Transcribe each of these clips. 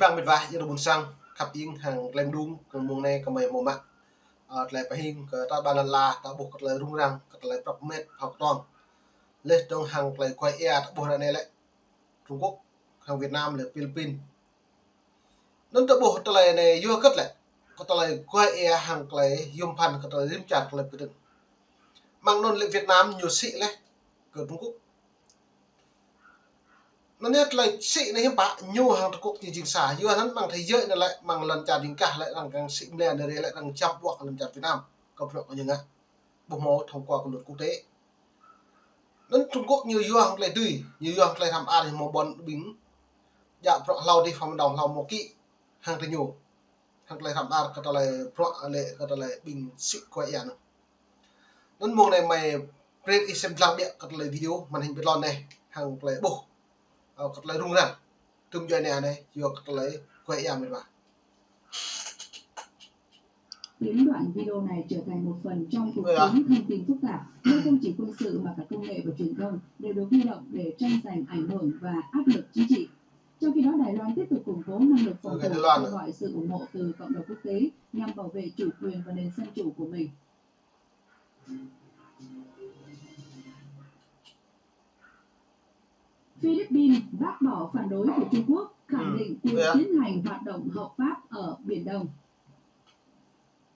bang mit va yang bun sang khap ing hang lem dung kang mung ne kamai mo mak tlai pahin ka ta banala ta bu tlai rung rang tlai prop met học tong le trong hang tlai quay air bu ra ne le Trung Quốc hàng Việt Nam là Philippines nên ta bu tlai ne yo kat le ko tlai quay air hang tlai yum pan ka tlai rim chat tlai pidin mang non le Việt Nam nhiều sĩ le của Trung Quốc nó net lại sĩ này hiếm bạ nhiều hàng Trung Quốc thì chính xã yêu hắn bằng thấy dễ này lại bằng lần trả đình cả lại bằng càng sĩ này đây lại càng chăm buộc lần trả Việt Nam cộng đồng có những á bộ mô thông qua luật quốc tế nên Trung Quốc nhiều yêu hàng lại tùy nhiều yêu hàng lại làm ăn thì một bọn bính dạ rõ lâu đi phòng đồng lâu một kỵ hàng thì nhiều hàng lại làm ăn cái lại rõ lệ cái lại bình sĩ quay ảnh nên mùa này mày break xem làm điện cái lại video màn hình lon này hàng lại bổ cắt lấy rung rang tung cho này vừa cắt lấy quay em rồi Những đoạn video này trở thành một phần trong cuộc chiến thông tin phức tạp, nơi không chỉ quân sự mà cả công nghệ và truyền thông đều được huy động để tranh giành ảnh hưởng và áp lực chính trị. Trong khi đó, Đài Loan tiếp tục củng cố năng lực phòng thủ, kêu gọi sự ủng hộ từ cộng đồng quốc tế nhằm bảo vệ chủ quyền và nền dân chủ của mình. Philippines bác bỏ phản đối của Trung Quốc, khẳng định quyền tiến hành hoạt động hợp pháp ở Biển Đông.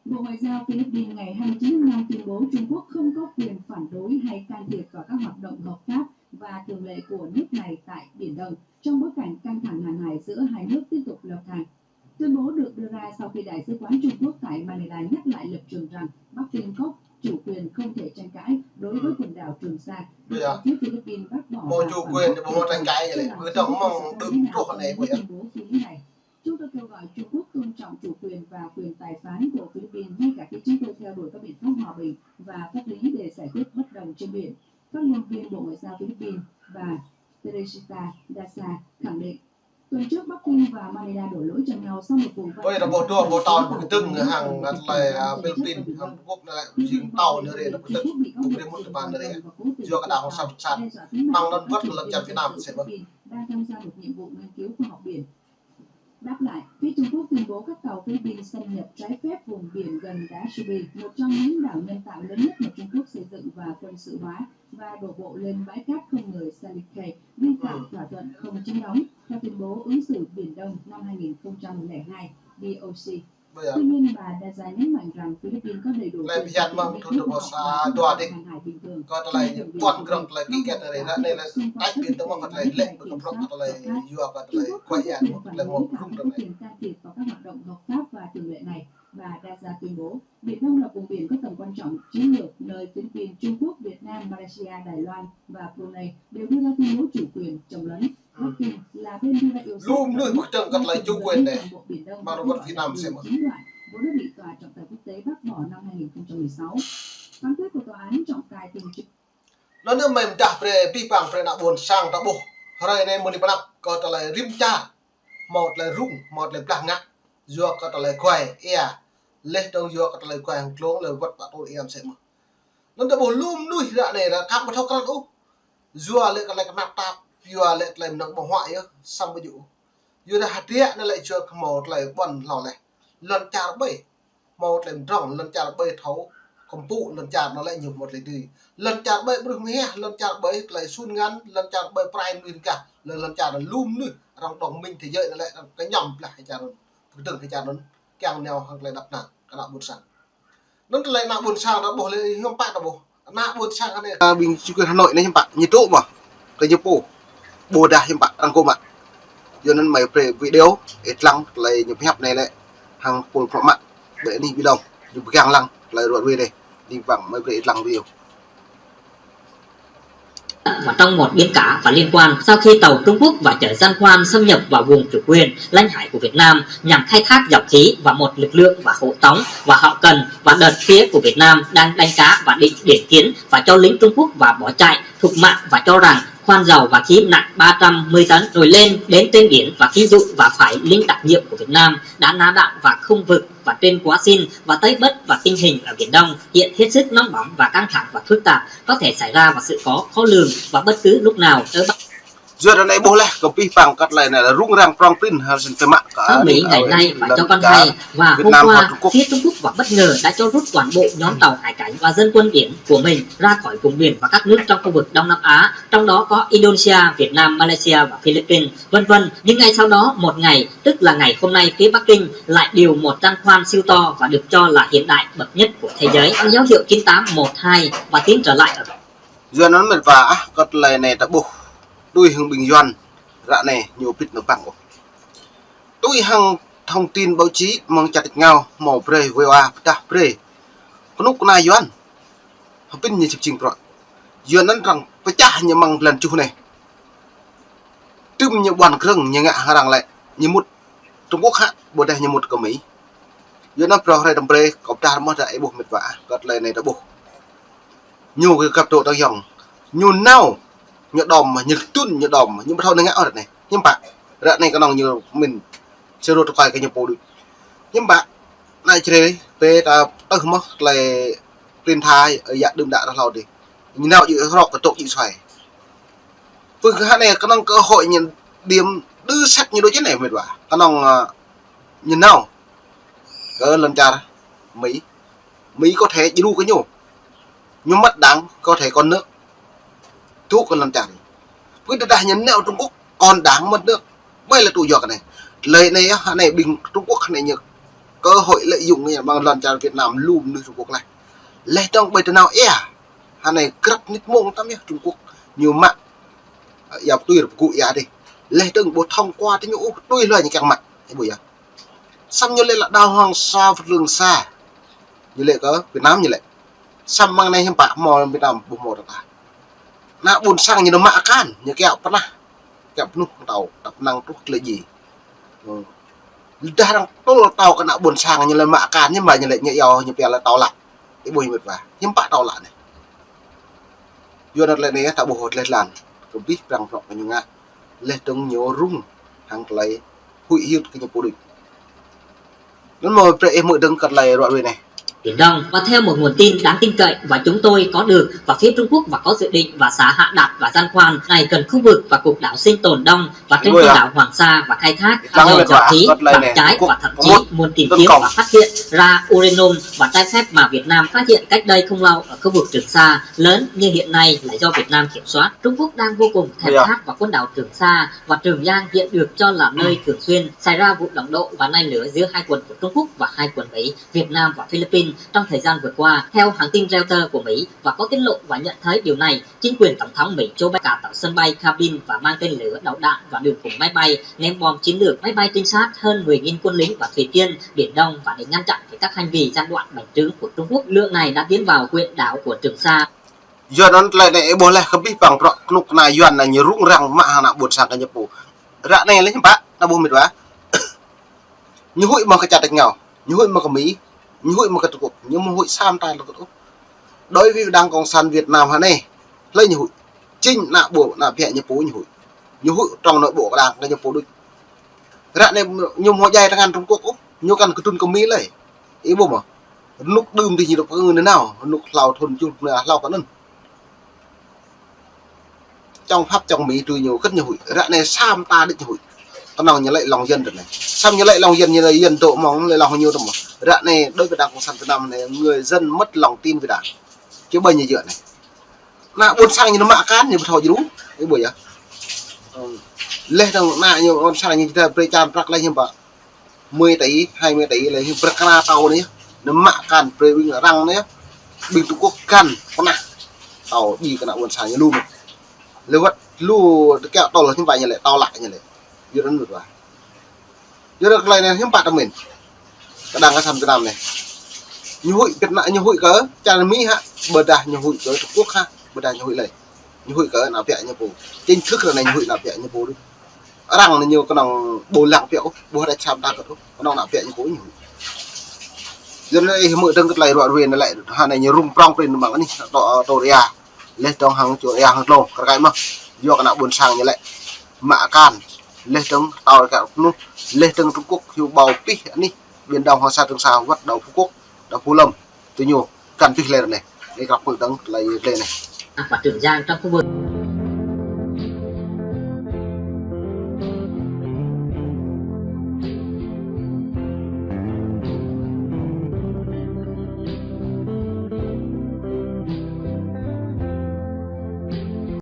Bộ Ngoại giao Philippines ngày 29 tháng 5 tuyên bố Trung Quốc không có quyền phản đối hay can thiệp vào các hoạt động hợp pháp và thường lệ của nước này tại Biển Đông trong bối cảnh căng thẳng hàng hải giữa hai nước tiếp tục leo thang. Tuyên bố được đưa ra sau khi Đại sứ quán Trung Quốc tại Manila nhắc lại lập trường rằng Bắc Kinh có chủ quyền không thể tranh cãi đối với quần đảo Trường Sa. Phía Philippines bác bỏ chủ quyền thì bộ tranh cãi vậy cứ tổng mong đứng ruột này của này. Chúng tôi kêu gọi Trung Quốc tôn trọng chủ quyền và quyền tài phán của Philippines ngay cả khi chúng tôi theo đuổi các biện pháp hòa bình và pháp lý để giải quyết bất đồng trên biển. Phát ngôn viên Bộ Ngoại giao Philippines bà Teresita Dasa khẳng định tuần trước Bắc Kinh và Manila đổ lỗi cho nhau sau một vụ bây giờ bộ tàu của từng hàng là Philippines Hàn Quốc lại chính tàu nữa để nó từng cũng đi một bàn nữa do cả đảo sập sạt mang đơn vất lần chặt Việt Nam sẽ vâng đang tham gia một nhiệm vụ nghiên cứu khoa học biển. Đáp lại, phía Trung Quốc tuyên bố các tàu Philippines xâm nhập trái phép vùng biển gần đá Subi, một trong những đảo nhân tạo lớn nhất mà Trung Quốc xây dựng và quân sự hóa, và đổ bộ lên bãi cát không người Salike, vi phạm thỏa thuận không chiếm đóng theo tuyên bố ứng xử Biển Đông năm 2002 (DOC). Tuy nhiên, bà Daza nhấn mạnh rằng Philippines có đầy đủ quyền hàng hải bình thường. Có lại toàn cường lại kỹ kết này là nên là tách biến tới một lại lệnh của tổng thống lại vừa và lại quay ảnh lại một khung có quyền can thiệp vào các hoạt động hợp pháp và thường lệ này. Bà Daza tuyên bố Biển Đông là vùng biển có tầm quan trọng chiến lược nơi Philippines, Trung Quốc, Việt Nam, Malaysia, Đài Loan và Brunei đều đưa ra tuyên bố chủ quyền trồng lấn. Bắc Kinh là bên đưa ra yêu sách luôn nuôi một trận cắt lại chủ quyền này mà nó vẫn Việt Nam sẽ vốn đã bị tòa trọng tài quốc tế bác bỏ năm 2016. Phán quyết của tòa án trọng tài tình trực nó nếu mình trả về vi phạm về nạo buồn sang đã bổ rồi này mình đi bắt có trả lại rim cha một là rung một là plak ngắt do có trả lại quay air lên trong do có trả lại quay hàng lông là vật bạn tôi em sẽ mà nó đã bổ luôn nuôi ra này là các một thao các đâu do lại cái nạp tạp vừa lại làm nó bỏ hoại á xong bây giờ vừa là hạt địa nó lại chưa một lại bẩn lò này lần trà bể một làm rong lần trà bể thấu còn phụ lần trà nó lại nhiều một lại đi lần trà bể được nghe lần trà bể lại xuân ngắn lần trà bể prime nguyên cả lần trà là lum nữa trong đồng minh thì dậy nó lại cái nhầm lại trà nó từng cái trà nó kèo neo hoặc lại đập nặng cái đạo buồn sang nó lại nạo buồn sang nó bỏ lên không bạn đâu bộ nạo buồn sang cái này bình chính quyền Hà Nội này bạn nhiệt độ mà cái nhiệt độ bồ đà hiện bạn ăn cô mà cho nên mày về video ít lăng lại nhập hẹp này lại hàng phun phọ mặn để đi video nhập gang lăng lại rồi về đây đi vẳng mới về ít lăng video và trong một biến cả và liên quan sau khi tàu Trung Quốc và chở gian khoan xâm nhập vào vùng chủ quyền lãnh hải của Việt Nam nhằm khai thác dầu khí và một lực lượng và hộ tống và hậu cần và đợt phía của Việt Nam đang đánh cá và định điển kiến và cho lính Trung Quốc và bỏ chạy thục mạng và cho rằng khoan dầu và khí nặng 310 tấn rồi lên đến trên biển và ví dụ và phải lính đặc nhiệm của Việt Nam đã ná đạn và không vực và trên quá xin và Tây Bất và tình hình ở Biển Đông hiện hết sức nóng bỏng và căng thẳng và phức tạp có thể xảy ra và sự khó lường và bất cứ lúc nào ở giờ đây bố lẽ có pi bằng cắt lại này là rung rang prong pin hay là mạng Nước Mỹ ngày nay phải cho con hay và hôm qua phía Trung Quốc và bất ngờ đã cho rút toàn bộ nhóm tàu hải cảnh và dân quân biển của mình ra khỏi vùng biển và các nước trong khu vực Đông Nam Á, trong đó có Indonesia, Việt Nam, Malaysia và Philippines, vân vân. Nhưng ngay sau đó một ngày, tức là ngày hôm nay, phía Bắc Kinh lại điều một giàn khoan siêu to và được cho là hiện đại bậc nhất của thế giới, mang dấu hiệu 9812 và tiến trở lại ở giờ nó mệt vả cắt lại này đã buộc đuôi hưng bình doan rạ này nhiều bít nó bằng đuôi hằng thông tin báo chí mang chặt nhau màu pre voa ta pre lúc này doan học pin như chụp trình rồi doan nó rằng pecah như mang lần chu này tüm như bàn kreng như ngạ rằng lại như một Trung Quốc hạ bộ đây như một của Mỹ doan nó pro đây đầm pre có ta mất lại buộc mệt vả cắt lại này đã buộc nhiều cái cặp độ tao dòng nhiều nào nhựa đòn mà nhựa tun nhựa đòn mà nhưng mà thôi nó ngã ở này nhưng bạn đoạn này có lòng như mình chưa được coi cái nhập bộ được nhưng bạn này chơi về ta không mất là tiền thai ở dạng đường đã lâu đi như nào chịu rọc cái tội chịu xoài phương cái này có năng cơ hội nhìn điểm đưa sách như đôi chết này mệt vả có năng nhìn nào cỡ lần cha Mỹ có thể chỉ đu cái nhổ nhưng mất đáng có thể con nước thuốc còn làm chẳng với ta nhấn nẹo Trung Quốc còn đáng mất nước bây là tụ giọt này lời này này bình Trung Quốc này nhiều cơ hội lợi dụng như bằng lần chào Việt Nam lùm nước Trung Quốc này lấy trong bây giờ nào này cắt nít mông tắm nhé Trung Quốc nhiều mạng dọc tuy là cụ đi lấy từng bộ thông qua tới nhũ tuy lời như càng mạnh thế bây giờ xăm như lên là đào hoàng sa rừng xa như lệ có Việt Nam như lệ xăm mang này hiểm bạc mò Việt Nam bùng một ta na buồn sang như nó mạ can như kẹo bắt na kẹo nút tàu tập năng tốt là gì ta đang tốt tàu cái nào buồn sang như là mạ can nhưng mà như lại nhẹ dò như là tàu lại cái bùi mệt và nhưng bạn tàu lại này vô đặt lại này tạo bộ hột lên làn cũng biết rằng rõ như ngã lên trong nhiều rung hàng lấy hụi hiu cái nhập cố định nó mời em mới đừng cật lại loại này Biển Đông. Và theo một nguồn tin đáng tin cậy và chúng tôi có được, và phía Trung Quốc và có dự định và xả hạ đặt và giàn khoan này gần khu vực và cuộc đảo sinh tồn Đông và trên quần đảo Hoàng Sa và khai thác dầu dầu khí bằng trái và thậm chí muốn tìm kiếm và phát hiện ra uranium và trái phép mà Việt Nam phát hiện cách đây không lâu ở khu vực Trường Sa lớn như hiện nay là do Việt Nam kiểm soát. Trung Quốc đang vô cùng thèm khát vào quần đảo Trường Sa và Trường Giang hiện được cho là nơi thường xuyên xảy ra vụ động độ và nai lửa giữa hai quần của Trung Quốc và hai quần Mỹ, Việt Nam và Philippines trong thời gian vừa qua. Theo hãng tin Reuters của Mỹ và có tiết lộ và nhận thấy điều này, chính quyền tổng thống Mỹ Joe Biden cải tạo sân bay cabin và mang tên lửa đậu đạn và đường cùng máy bay ném bom chiến lược máy bay trinh sát hơn 10.000 quân lính và thủy tiên Biển Đông và để ngăn chặn các hành vi gian đoạn bành trướng của Trung Quốc. Lượng này đã tiến vào huyện đảo của Trường Sa. Giờ nó lại này boleh không biết bằng rõ lúc này doan là như rung răng mà hàng nào buồn sang cái nhập bộ rạ này lấy bạn ta buồn mệt quá như hội mà cái chặt đánh nhau như hội mà có Mỹ như hội mà cái Trung như một hội sam tai là tốt đối với đang còn sàn Việt Nam này lấy như hội chính là bộ là vẽ nhập bộ như hội trong nội bộ đảng cái nhập bộ được rạ này nhiều họ dây đang ăn Trung Quốc nhiều căn cái tuần công Mỹ lấy ý bộ mà lúc đơm thì chỉ được người thế nào lúc lao thôn chung là lao cả nân trong pháp trong Mỹ tôi nhiều rất nhiều hụi rạ này sam ta định hụi con nào nhớ lại lòng dân được này sam nhớ lại lòng dân như là dân tổ mong lại lòng nhiều đâu mà rạ này đối với đảng cộng sản Việt Nam này người dân mất lòng tin với đảng chứ bây như vậy này là buôn sang như nó mạ cán như thôi chứ đúng cái buổi à lên thằng nạ nhiều con sang như thế pre chan prak lên như vậy 10 tỷ 20 tỷ là như prakana tàu đấy nó mạ can pre binh ở răng đấy bình Trung Quốc can con nào tàu đi cái nào buôn sang như luôn lưu vật lưu kẹo tàu là như vậy như lại tàu lại như này giờ nó ngược lại giờ được này này hiếm bạn trong mình cái đang cái Việt Nam này như hội Việt Nam như hội cỡ cha Mỹ ha bờ đà như hội cỡ Trung Quốc ha bờ đà như hội này như hội cỡ nào vẽ như bố chính thức là này như hội nào vẽ như bố đi rằng là nhiều cái nào bồ lạc vẹo bố đã chạm ta cả thôi cái nào vẽ như bố nhiều giờ đây mở từng cái này loại về lại hàng này như rung prong trên bằng cái này tổ ria lên trong hàng chỗ ria hàng lô cái mà do cái nào buồn sang như lại mạ can lên trong tàu cả luôn lên trong Trung Quốc hiệu bầu pi này Biển Đông Hoàng Sa Trường Sa bắt đầu Phú Quốc đầu Phú Lâm tôi nhiều cần pi lên này để gặp một tầng lại lên này và Trường Giang trong khu vực